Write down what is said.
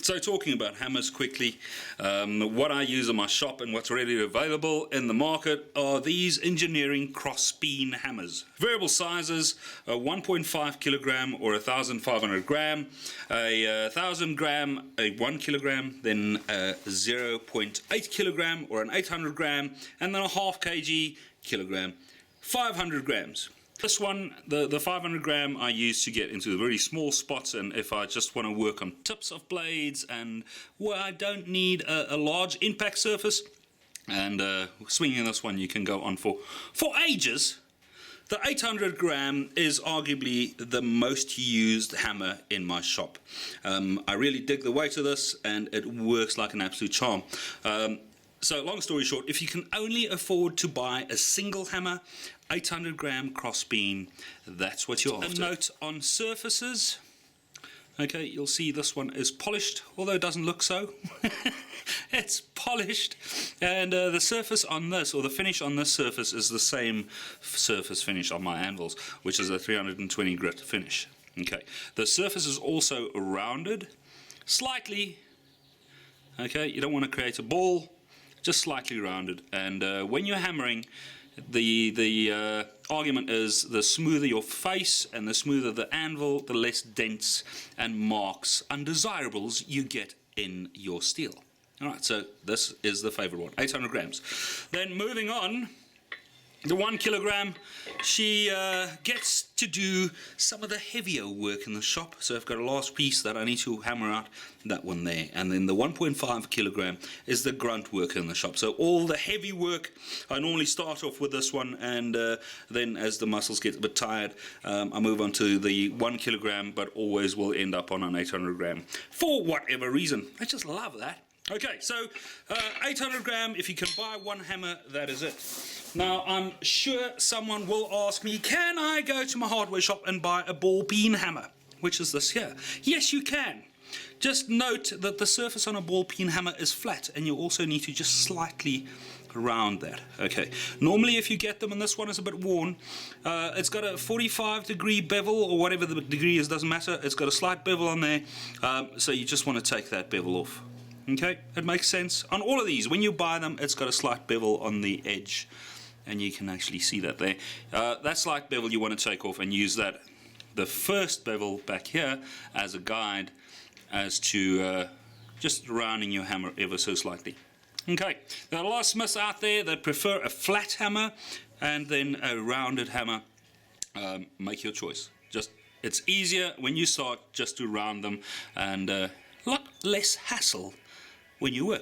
So talking about hammers quickly, what I use in my shop and what's readily available in the market are these engineering cross beam hammers. Variable sizes, a 1.5 kilogram or 1,500 gram, a 1,000 gram, a 1 kilogram, then a 0.8 kilogram or an 800 gram, and then a half kg, kilogram, 500 grams. This one, the 500 gram, I use to get into the very small spots, and if I just want to work on tips of blades and where I don't need a large impact surface. And swinging this one you can go on for ages. The 800 gram is arguably the most used hammer in my shop. I really dig the weight of this, and it works like an absolute charm. So long story short, if you can only afford to buy a single hammer, 800 gram cross beam, that's what you're after. A note on surfaces. Okay, you'll see this one is polished, although it doesn't look so. It's polished, and the surface on this, or the finish on this surface, is the same surface finish on my anvils, which is a 320 grit finish. Okay, the surface is also rounded slightly. Okay, you don't want to create a ball, just slightly rounded. And when you're hammering, the argument is the smoother your face and the smoother the anvil, the less dents and marks, undesirables you get in your steel. Alright, so this is the favorite one, 800 grams. Then moving on, the 1 kilogram, she gets to do some of the heavier work in the shop. So I've got a last piece that I need to hammer out, that one there. And then the 1.5 kilogram is the grunt work in the shop. So all the heavy work, I normally start off with this one, and then as the muscles get a bit tired, I move on to the 1 kilogram, but always will end up on an 800 gram for whatever reason. I just love that. Okay, so 800 gram, if you can buy one hammer, that is it. Now, I'm sure someone will ask me, can I go to my hardware shop and buy a ball peen hammer, which is this here? Yes, you can. Just note that the surface on a ball peen hammer is flat, and you also need to just slightly round that. Okay, normally if you get them, and this one is a bit worn, it's got a 45-degree bevel, or whatever the degree is, doesn't matter. It's got a slight bevel on there, so you just want to take that bevel off. Okay, it makes sense. On all of these, when you buy them, it's got a slight bevel on the edge, and you can actually see that there. That slight bevel you want to take off and use that, the first bevel back here, as a guide as to just rounding your hammer ever so slightly. Okay, there are a lot of smiths out there that prefer a flat hammer and then a rounded hammer. Make your choice. It's easier when you start just to round them, and a lot less hassle when you work.